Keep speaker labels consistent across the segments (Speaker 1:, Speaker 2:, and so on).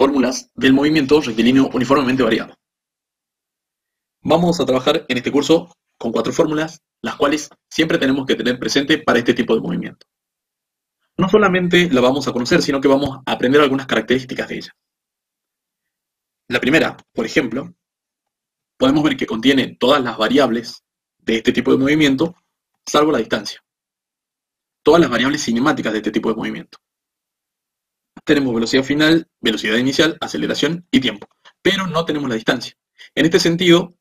Speaker 1: Fórmulas del movimiento rectilíneo uniformemente variado. Vamos a trabajar en este curso con 4 fórmulas, las cuales siempre tenemos que tener presente para este tipo de movimiento. No solamente la vamos a conocer, sino que vamos a aprender algunas características de ella. La primera, por ejemplo, podemos ver que contiene todas las variables de este tipo de movimiento, salvo la distancia. Todas las variables cinemáticas de este tipo de movimiento. Tenemos velocidad final, velocidad inicial, aceleración y tiempo, pero no tenemos la distancia. En este sentido,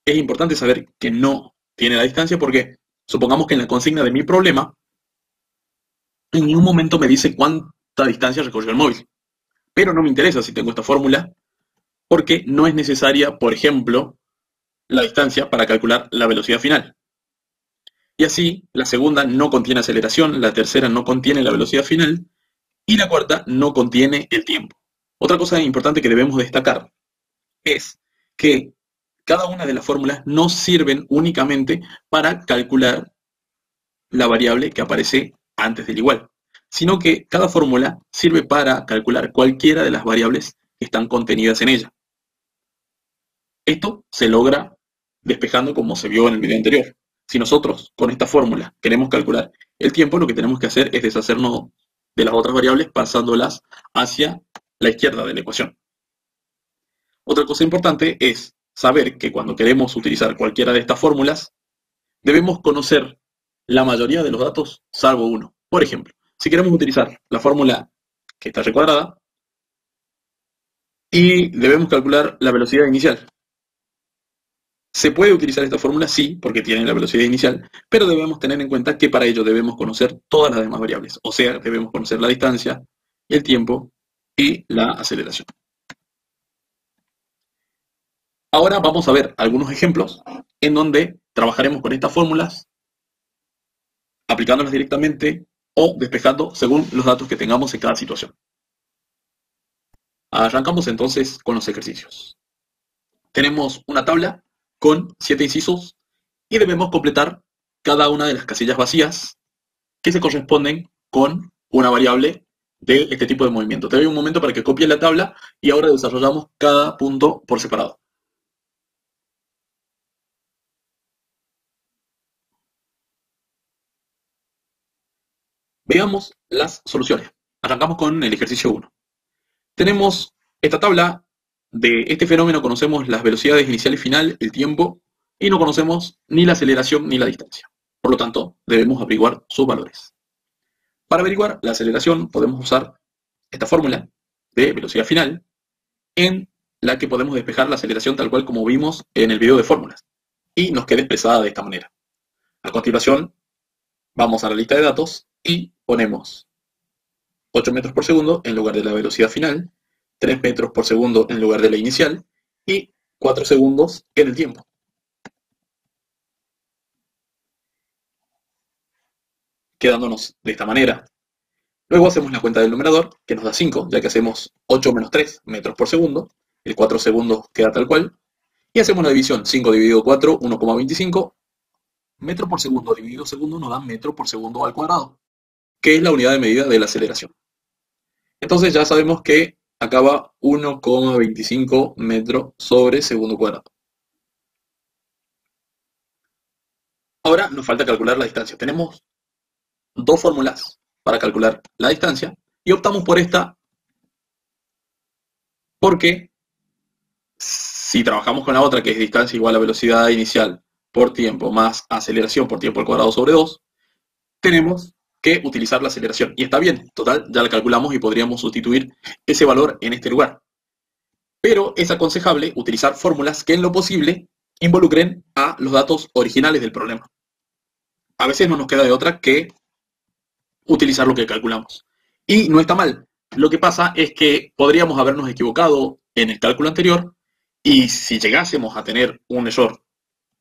Speaker 1: es importante saber que no tiene la distancia porque supongamos que en la consigna de mi problema, en ningún momento me dice cuánta distancia recorrió el móvil. Pero no me interesa si tengo esta fórmula porque no es necesaria, por ejemplo, la distancia para calcular la velocidad final. Y así, la segunda no contiene aceleración, la tercera no contiene la velocidad final y la cuarta no contiene el tiempo. Otra cosa importante que debemos destacar es que cada una de las fórmulas no sirven únicamente para calcular la variable que aparece antes del igual, sino que cada fórmula sirve para calcular cualquiera de las variables que están contenidas en ella. Esto se logra despejando como se vio en el video anterior. Si nosotros con esta fórmula queremos calcular el tiempo, lo que tenemos que hacer es deshacernos de las otras variables pasándolas hacia la izquierda de la ecuación. Otra cosa importante es saber que cuando queremos utilizar cualquiera de estas fórmulas, debemos conocer la mayoría de los datos salvo uno. Por ejemplo, si queremos utilizar la fórmula que está recuadrada y debemos calcular la velocidad inicial. ¿Se puede utilizar esta fórmula? Sí, porque tiene la velocidad inicial, pero debemos tener en cuenta que para ello debemos conocer todas las demás variables. O sea, debemos conocer la distancia, el tiempo y la aceleración. Ahora vamos a ver algunos ejemplos en donde trabajaremos con estas fórmulas, aplicándolas directamente o despejando según los datos que tengamos en cada situación. Arrancamos entonces con los ejercicios. Tenemos una tabla con 7 incisos y debemos completar cada una de las casillas vacías que se corresponden con una variable de este tipo de movimiento. Te doy un momento para que copies la tabla y ahora desarrollamos cada punto por separado. Veamos las soluciones. Arrancamos con el ejercicio 1. Tenemos esta tabla. De este fenómeno conocemos las velocidades inicial y final, el tiempo, y no conocemos ni la aceleración ni la distancia. Por lo tanto, debemos averiguar sus valores. Para averiguar la aceleración podemos usar esta fórmula de velocidad final, en la que podemos despejar la aceleración tal cual como vimos en el video de fórmulas, y nos queda expresada de esta manera. A continuación, vamos a la lista de datos y ponemos 8 metros por segundo en lugar de la velocidad final, 3 metros por segundo en lugar de la inicial y 4 segundos en el tiempo. Quedándonos de esta manera. Luego hacemos la cuenta del numerador, que nos da 5, ya que hacemos 8 menos 3 metros por segundo, el 4 segundos queda tal cual, y hacemos la división, 5 dividido 4, 1,25, metro por segundo dividido segundo nos da metro por segundo al cuadrado, que es la unidad de medida de la aceleración. Entonces ya sabemos que acaba 1,25 metros sobre segundo cuadrado. Ahora nos falta calcular la distancia. Tenemos dos fórmulas para calcular la distancia y optamos por esta porque si trabajamos con la otra, que es distancia igual a velocidad inicial por tiempo más aceleración por tiempo al cuadrado sobre 2, tenemos que utilizar la aceleración. Y está bien, total, ya la calculamos y podríamos sustituir ese valor en este lugar. Pero es aconsejable utilizar fórmulas que en lo posible involucren a los datos originales del problema. A veces no nos queda de otra que utilizar lo que calculamos. Y no está mal. Lo que pasa es que podríamos habernos equivocado en el cálculo anterior y si llegásemos a tener un error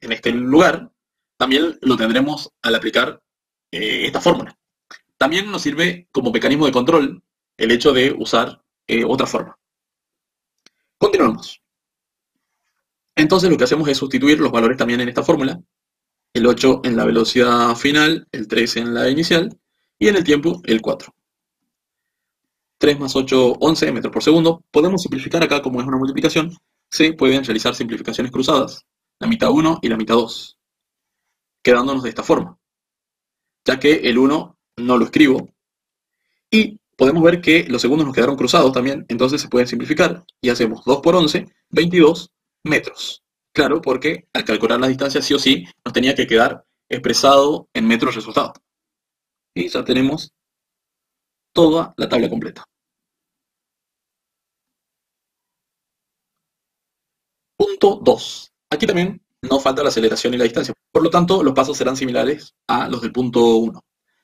Speaker 1: en este lugar, también lo tendremos al aplicar esta fórmula. También nos sirve como mecanismo de control el hecho de usar otra forma. Continuemos. Entonces lo que hacemos es sustituir los valores también en esta fórmula. El 8 en la velocidad final, el 3 en la inicial y en el tiempo el 4. 3 más 8, 11 metros por segundo. Podemos simplificar acá, como es una multiplicación, se pueden realizar simplificaciones cruzadas, la mitad 1 y la mitad 2, quedándonos de esta forma, ya que el 1 no lo escribo. Y podemos ver que los segundos nos quedaron cruzados también, entonces se pueden simplificar y hacemos 2 por 11, 22 metros. Claro, porque al calcular la distancia sí o sí nos tenía que quedar expresado en metros resultado. Y ya tenemos toda la tabla completa. Punto 2. Aquí también nos falta la aceleración y la distancia. Por lo tanto, los pasos serán similares a los del punto 1.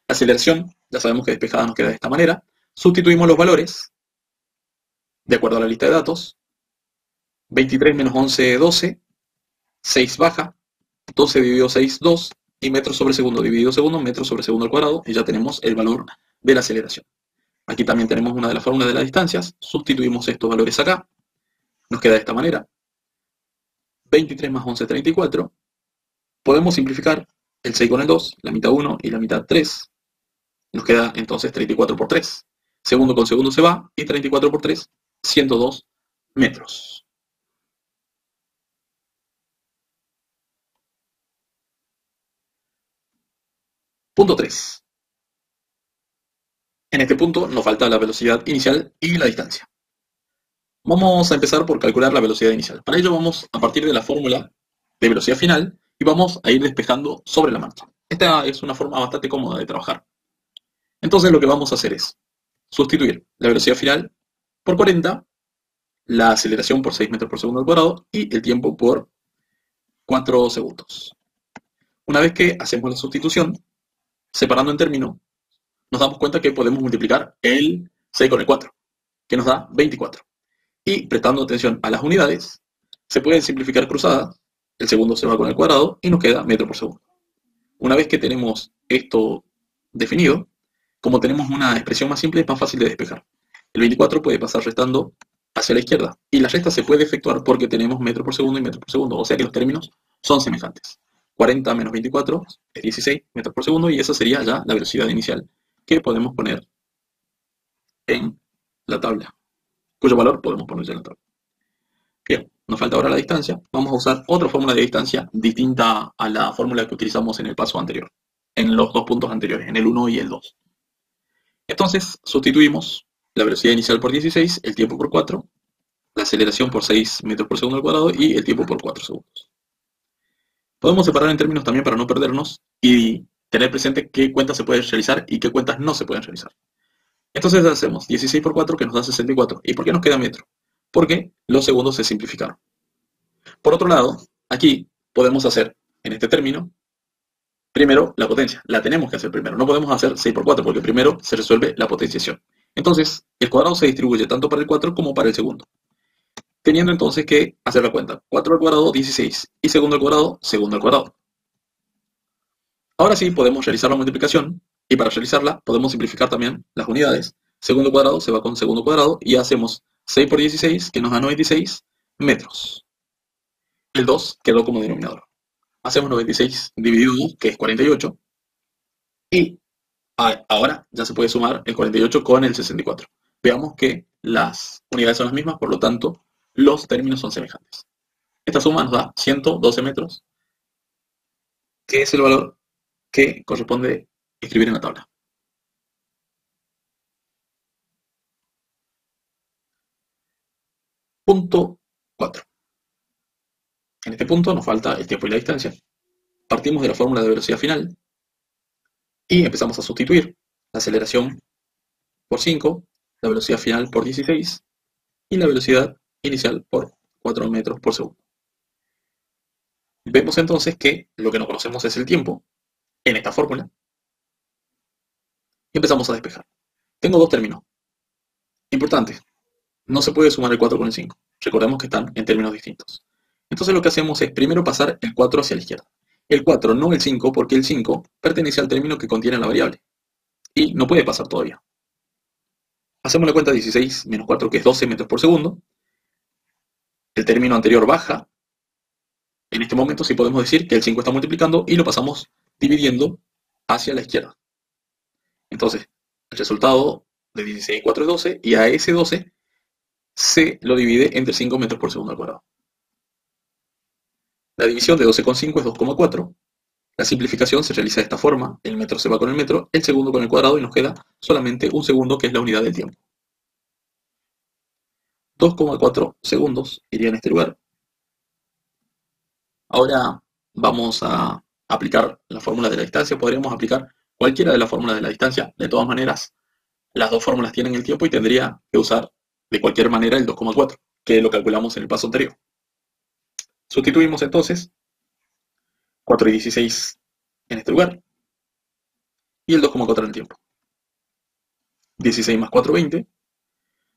Speaker 1: La aceleración, ya sabemos que despejada nos queda de esta manera. Sustituimos los valores de acuerdo a la lista de datos. 23 menos 11, 12. 6 baja. 12 dividido 6, 2. Y metros sobre segundo dividido segundo, metros sobre segundo al cuadrado. Y ya tenemos el valor de la aceleración. Aquí también tenemos una de las fórmulas de las distancias. Sustituimos estos valores acá. Nos queda de esta manera. 23 más 11, 34. Podemos simplificar el 6 con el 2, la mitad 1 y la mitad 3. Nos queda entonces 34 por 3. Segundo con segundo se va y 34 por 3, 102 metros. Punto 3. En este punto nos falta la velocidad inicial y la distancia. Vamos a empezar por calcular la velocidad inicial. Para ello vamos a partir de la fórmula de velocidad final y vamos a ir despejando sobre la marcha. Esta es una forma bastante cómoda de trabajar. Entonces lo que vamos a hacer es sustituir la velocidad final por 40, la aceleración por 6 metros por segundo al cuadrado y el tiempo por 4 segundos. Una vez que hacemos la sustitución, separando en términos, nos damos cuenta que podemos multiplicar el 6 con el 4, que nos da 24. Y prestando atención a las unidades, se pueden simplificar cruzadas, el segundo se va con el cuadrado y nos queda metro por segundo. Una vez que tenemos esto definido, como tenemos una expresión más simple, es más fácil de despejar. El 24 puede pasar restando hacia la izquierda y la resta se puede efectuar porque tenemos metro por segundo y metro por segundo, o sea que los términos son semejantes. 40 menos 24 es 16 metros por segundo y esa sería ya la velocidad inicial que podemos poner en la tabla, cuyo valor podemos poner ya en la tabla. Bien, nos falta ahora la distancia. Vamos a usar otra fórmula de distancia distinta a la fórmula que utilizamos en el paso anterior, en los dos puntos anteriores, en el 1 y el 2. Entonces, sustituimos la velocidad inicial por 16, el tiempo por 4, la aceleración por 6 metros por segundo al cuadrado y el tiempo por 4 segundos. Podemos separar en términos también para no perdernos y tener presente qué cuentas se pueden realizar y qué cuentas no se pueden realizar. Entonces hacemos 16 por 4 que nos da 64. ¿Y por qué nos queda metro? Porque los segundos se simplificaron. Por otro lado, aquí podemos hacer, en este término, primero la potencia. La tenemos que hacer primero. No podemos hacer 6 por 4 porque primero se resuelve la potenciación. Entonces, el cuadrado se distribuye tanto para el 4 como para el segundo. Teniendo entonces que hacer la cuenta. 4 al cuadrado, 16. Y segundo al cuadrado, segundo al cuadrado. Ahora sí podemos realizar la multiplicación. Y para realizarla podemos simplificar también las unidades. Segundo cuadrado se va con segundo cuadrado y hacemos 6 por 16 que nos da 96 metros. El 2 quedó como denominador. Hacemos 96 dividido 2, que es 48. Y ahora ya se puede sumar el 48 con el 64. Veamos que las unidades son las mismas, por lo tanto, los términos son semejantes. Esta suma nos da 112 metros, que es el valor que corresponde escribir en la tabla. Punto 4. En este punto nos falta el tiempo y la distancia. Partimos de la fórmula de velocidad final y empezamos a sustituir la aceleración por 5, la velocidad final por 16 y la velocidad inicial por 4 metros por segundo. Vemos entonces que lo que no conocemos es el tiempo en esta fórmula y empezamos a despejar. Tengo dos términos. Importante, no se puede sumar el 4 con el 5. Recordemos que están en términos distintos. Entonces lo que hacemos es primero pasar el 4 hacia la izquierda. El 4, no el 5, porque el 5 pertenece al término que contiene la variable. Y no puede pasar todavía. Hacemos la cuenta 16 menos 4, que es 12 metros por segundo. El término anterior baja. En este momento sí podemos decir que el 5 está multiplicando y lo pasamos dividiendo hacia la izquierda. Entonces, el resultado de 16 y 4 es 12, y a ese 12 se lo divide entre 5 metros por segundo al cuadrado. La división de 12,5 es 2,4. La simplificación se realiza de esta forma: el metro se va con el metro, el segundo con el cuadrado, y nos queda solamente un segundo, que es la unidad del tiempo. 2,4 segundos iría en este lugar. Ahora vamos a aplicar la fórmula de la distancia. Podríamos aplicar cualquiera de las fórmulas de la distancia. De todas maneras, las dos fórmulas tienen el tiempo y tendría que usar de cualquier manera el 2,4, que lo calculamos en el paso anterior. Sustituimos entonces 4 y 16 en este lugar y el 2,4 en el tiempo. 16 más 4, 20.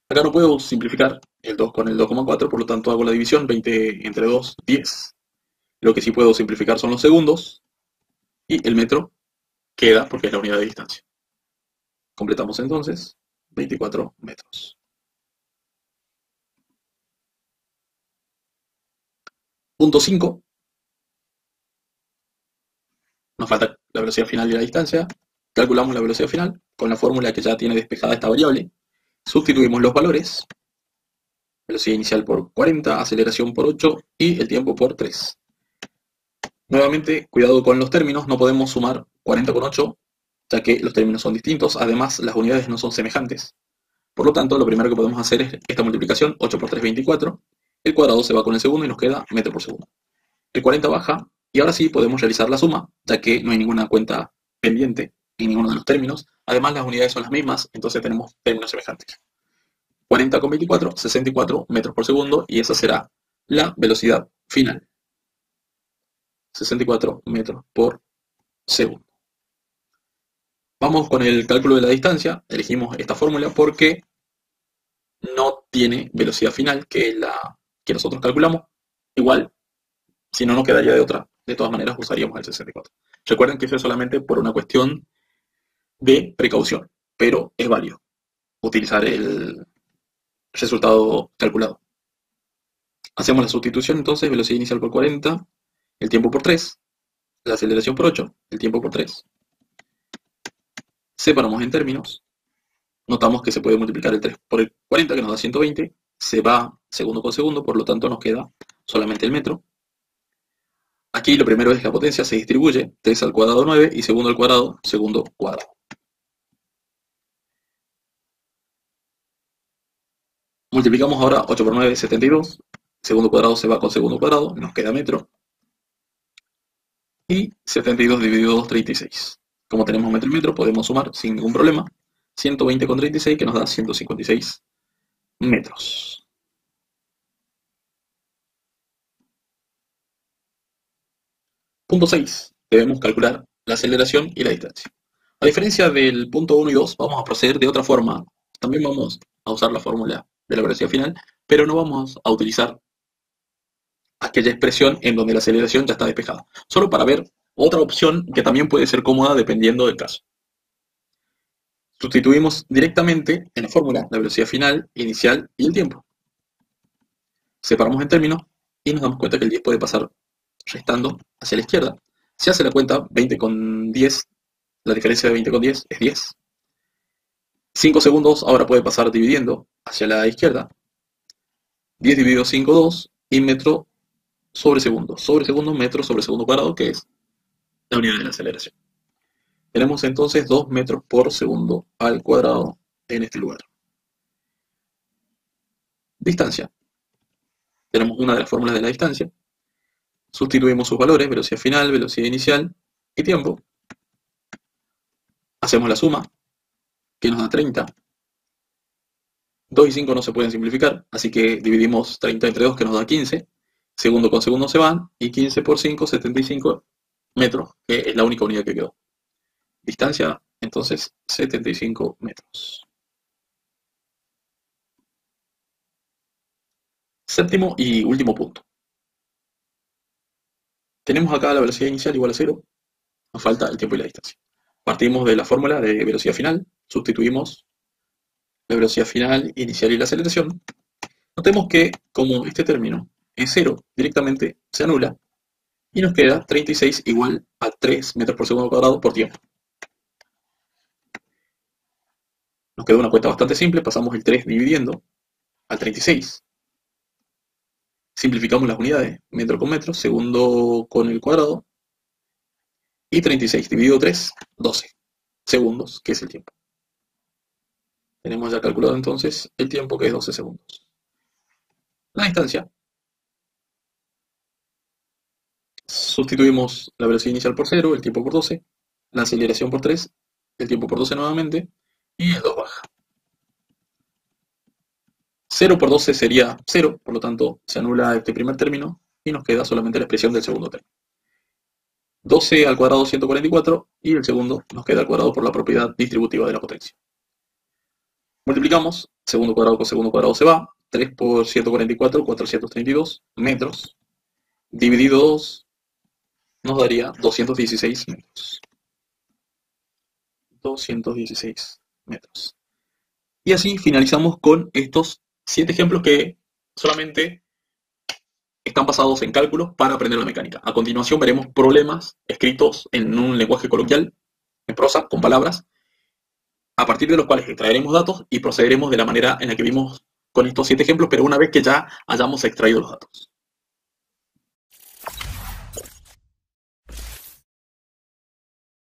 Speaker 1: Acá no puedo simplificar el 2 con el 2,4, por lo tanto hago la división: 20 entre 2, 10. Lo que sí puedo simplificar son los segundos, y el metro queda porque es la unidad de distancia. Completamos entonces 24 metros. Punto 5. Nos falta la velocidad final y la distancia. Calculamos la velocidad final con la fórmula que ya tiene despejada esta variable. Sustituimos los valores: velocidad inicial por 40, aceleración por 8 y el tiempo por 3. Nuevamente, cuidado con los términos, no podemos sumar 40 con 8, ya que los términos son distintos. Además, las unidades no son semejantes. Por lo tanto, lo primero que podemos hacer es esta multiplicación: 8 por 3, 24. El cuadrado se va con el segundo y nos queda metro por segundo. El 40 baja, y ahora sí podemos realizar la suma, ya que no hay ninguna cuenta pendiente en ninguno de los términos. Además, las unidades son las mismas, entonces tenemos términos semejantes. 40 con 24, 64 metros por segundo, y esa será la velocidad final. 64 metros por segundo. Vamos con el cálculo de la distancia. Elegimos esta fórmula porque no tiene velocidad final, que es la que nosotros calculamos. Igual, si no nos quedaría de otra, de todas maneras usaríamos el 64. Recuerden que eso es solamente por una cuestión de precaución, pero es válido utilizar el resultado calculado. Hacemos la sustitución entonces: velocidad inicial por 40, el tiempo por 3, la aceleración por 8, el tiempo por 3. Separamos en términos. Notamos que se puede multiplicar el 3 por el 40, que nos da 120. Se va segundo con segundo, por lo tanto nos queda solamente el metro. Aquí lo primero es la potencia, se distribuye: 3 al cuadrado 9 y segundo al cuadrado, segundo cuadrado. Multiplicamos ahora 8 por 9, 72. Segundo cuadrado se va con segundo cuadrado, nos queda metro. Y 72 dividido 2, 36. Como tenemos metro y metro, podemos sumar sin ningún problema. 120 con 36, que nos da 156 metros. Punto 6. Debemos calcular la aceleración y la distancia. A diferencia del punto 1 y 2, vamos a proceder de otra forma. También vamos a usar la fórmula de la velocidad final, pero no vamos a utilizar aquella expresión en donde la aceleración ya está despejada. Solo para ver otra opción que también puede ser cómoda dependiendo del caso. Sustituimos directamente en la fórmula la velocidad final, inicial y el tiempo. Separamos en términos y nos damos cuenta que el 10 puede pasar restando hacia la izquierda. Se hace la cuenta: 20 con 10, la diferencia de 20 con 10 es 10. 5 segundos ahora puede pasar dividiendo hacia la izquierda. 10 dividido 5, 2, y metro sobre segundo, metro sobre segundo cuadrado, que es la unidad de la aceleración. Tenemos entonces 2 metros por segundo al cuadrado en este lugar. Distancia. Tenemos una de las fórmulas de la distancia. Sustituimos sus valores: velocidad final, velocidad inicial y tiempo. Hacemos la suma, que nos da 30. 2 y 5 no se pueden simplificar, así que dividimos 30 entre 2, que nos da 15. Segundo con segundo se van, y 15 por 5, 75 metros, que es la única unidad que quedó. Distancia, entonces, 75 metros. Séptimo y último punto. Tenemos acá la velocidad inicial igual a 0. Nos falta el tiempo y la distancia. Partimos de la fórmula de velocidad final. Sustituimos la velocidad final, inicial y la aceleración. Notemos que, como este término es 0, directamente se anula y nos queda 36 igual a 3 metros por segundo cuadrado por tiempo. Nos quedó una cuenta bastante simple, pasamos el 3 dividiendo al 36. Simplificamos las unidades, metro con metro, segundo con el cuadrado, y 36 dividido 3, 12 segundos, que es el tiempo. Tenemos ya calculado entonces el tiempo, que es 12 segundos. La distancia, sustituimos la velocidad inicial por 0, el tiempo por 12, la aceleración por 3, el tiempo por 12 nuevamente, y el 2 baja. 0 por 12 sería 0, por lo tanto se anula este primer término y nos queda solamente la expresión del segundo término. 12 al cuadrado 144 y el segundo nos queda al cuadrado por la propiedad distributiva de la potencia. Multiplicamos, segundo cuadrado con segundo cuadrado se va, 3 por 144, 432 metros, dividido 2 nos daría 216 metros. 216 metros. Y así finalizamos con estos 7 ejemplos que solamente están basados en cálculos para aprender la mecánica. A continuación veremos problemas escritos en un lenguaje coloquial, en prosa, con palabras, a partir de los cuales extraeremos datos y procederemos de la manera en la que vimos con estos 7 ejemplos, pero una vez que ya hayamos extraído los datos.